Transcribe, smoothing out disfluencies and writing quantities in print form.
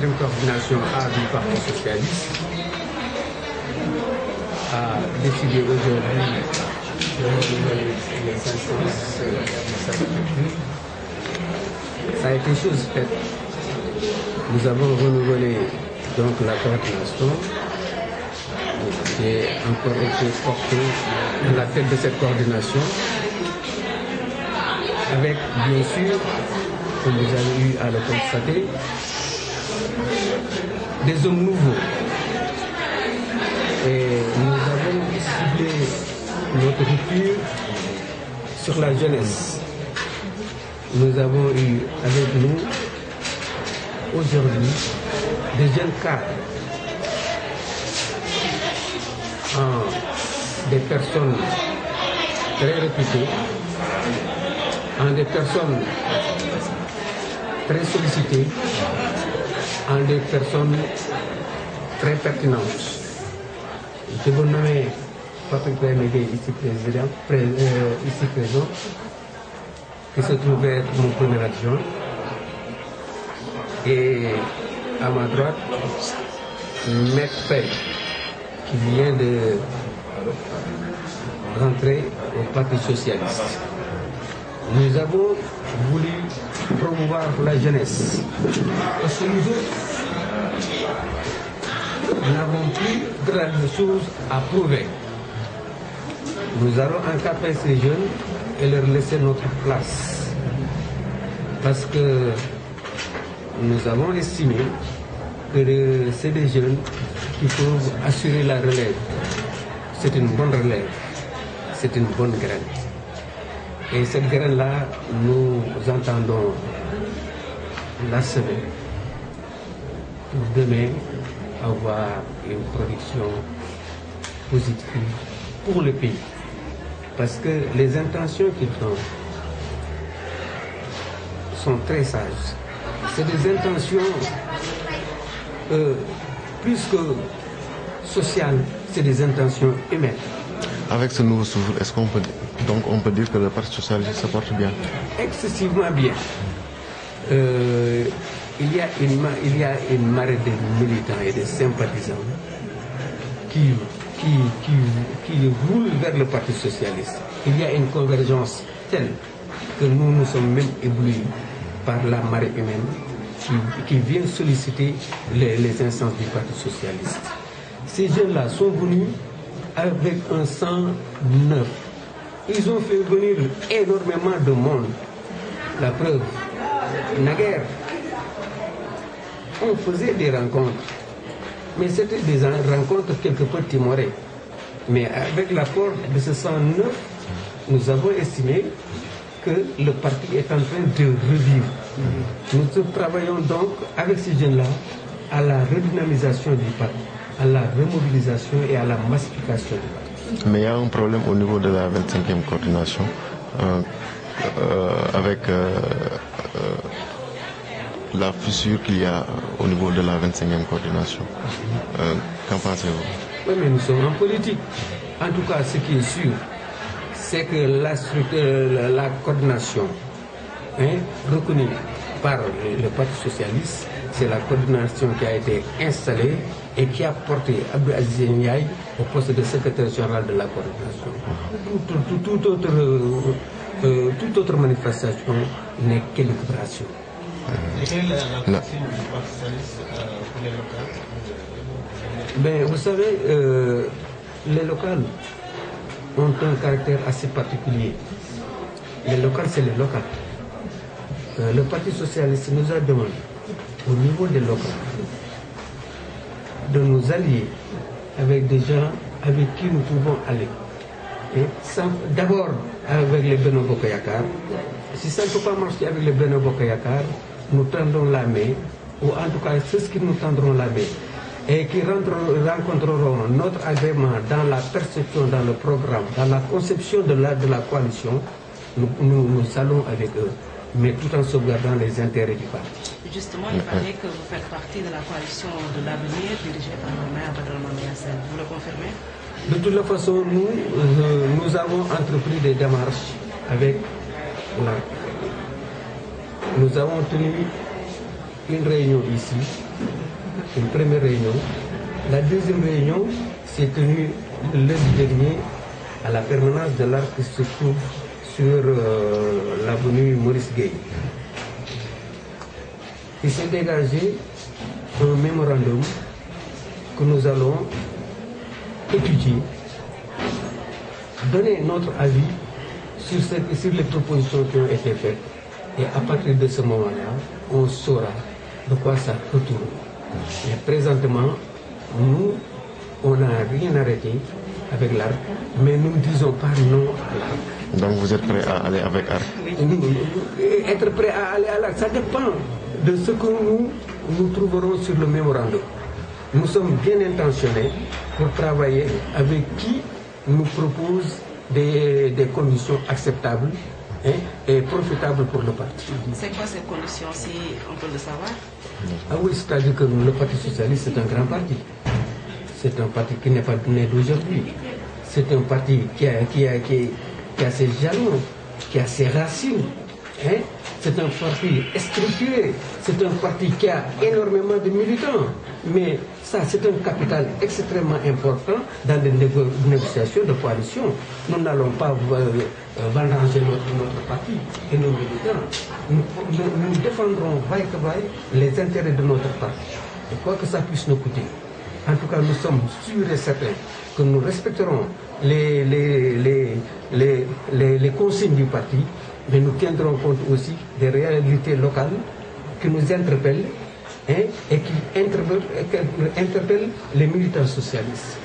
4e coordination A du Parti socialiste a décidé aujourd'hui de renouveler les instances administratives. Ça a été chose faite. Nous avons renouvelé donc la coordination qui a encore été portée à la tête de cette coordination avec bien sûr, comme vous avez eu à le constater, des hommes nouveaux. Et nous avons ciblé notre rupture sur la jeunesse. Nous avons eu avec nous aujourd'hui des jeunes cadres, des personnes très réputées, des personnes très sollicitées, des personnes très pertinentes. Je vous nomme Patrick Bénégué ici présent, qui se trouve être mon premier adjoint. Et à ma droite, Maître Pay, qui vient de rentrer au Parti socialiste. Nous avons voulu promouvoir la jeunesse. Parce que nous autres, nous n'avons plus de choses à prouver. Nous allons encadrer ces jeunes et leur laisser notre place. Parce que nous avons estimé que c'est des jeunes qui peuvent assurer la relève. C'est une bonne relève. C'est une bonne graine. Et cette graine-là, nous entendons la semer pour demain avoir une production positive pour le pays. Parce que les intentions qu'ils ont sont très sages. C'est des intentions plus que sociales, c'est des intentions humaines. Avec ce nouveau souffle, est-ce qu'on peut dire que le Parti socialiste se porte bien? Excessivement bien. Il y a une marée de militants et de sympathisants qui roulent vers le Parti socialiste. Il y a une convergence telle que nous sommes même éblouis par la marée humaine qui vient solliciter les instances du Parti socialiste. Ces jeunes-là sont venus avec un sang neuf. Ils ont fait venir énormément de monde. La preuve, naguère, on faisait des rencontres, mais c'était des rencontres quelque peu timorées. Mais avec l'apport de ce sang neuf, nous avons estimé que le parti est en train de revivre. Nous travaillons donc avec ces jeunes-là à la redynamisation du parti, à la remobilisation et à la massification du parti. Mais il y a un problème au niveau de la 25e coordination avec la fissure qu'il y a au niveau de la 25e coordination. Qu'en pensez-vous? Oui, mais nous sommes en politique. En tout cas, ce qui est sûr, c'est que la coordination reconnue par le Parti socialiste, c'est la coordination qui a été installée et qui a porté Abdou Aziz Ndiaye au poste de secrétaire général de la coordination. Toute autre manifestation n'est qu'élucubration. Quelle est la consigne du Parti socialiste pour les locales? Ben, vous savez, les locales ont un caractère assez particulier. Les locales, c'est les locales. Le Parti socialiste nous a demandé, au niveau des locales, de nous allier avec des gens avec qui nous pouvons aller. D'abord avec les Benno Bokk Yakaar. Si ça ne peut pas marcher avec les Benno Bokk Yakaar, nous tendrons la main, ou en tout cas ceux qui nous tendront la main, et qui rencontreront notre agrément dans la perception, dans le programme, dans la conception de la coalition, nous allons avec eux, mais tout en sauvegardant les intérêts du parti. Justement, il paraît que vous faites partie de la coalition de l'avenir dirigée par le maire Badara Yassine. Vous le confirmez? De toute façon, nous avons entrepris des démarches avec Nous avons tenu une réunion ici une première réunion. La deuxième réunion s'est tenue lundi dernier à la permanence de l'ARC qui se trouve sur l'avenue Maurice Gueye. Il s'est dégagé un mémorandum que nous allons étudier, donner notre avis sur les propositions qui ont été faites. Et à partir de ce moment-là, on saura de quoi ça retourne. Mais présentement, nous, on n'a rien arrêté avec l'ARC, mais nous ne disons pas non à l'ARC. Donc vous êtes prêt à aller avec ARC? Être prêt à aller à l'ARC, ça dépend de ce que nous trouverons sur le mémorandum. Nous sommes bien intentionnés pour travailler avec qui nous propose des conditions acceptables et profitables pour le parti. C'est quoi ces conditions, si on peut le savoir? Ah oui, c'est-à-dire que le Parti socialiste, c'est un grand parti. C'est un parti qui n'est pas né d'aujourd'hui. C'est un parti qui a ses jalons, qui a ses racines. C'est un parti structuré. C'est un parti qui a énormément de militants. Mais ça, c'est un capital extrêmement important dans les négociations de coalition. Nous n'allons pas vendanger notre parti et nos militants. Nous défendrons vaille que vaille les intérêts de notre parti. Et quoi que ça puisse nous coûter. En tout cas, nous sommes sûrs et certains que nous respecterons les consignes du parti, mais nous tiendrons compte aussi des réalités locales qui nous interpellent et qui interpellent les militants socialistes.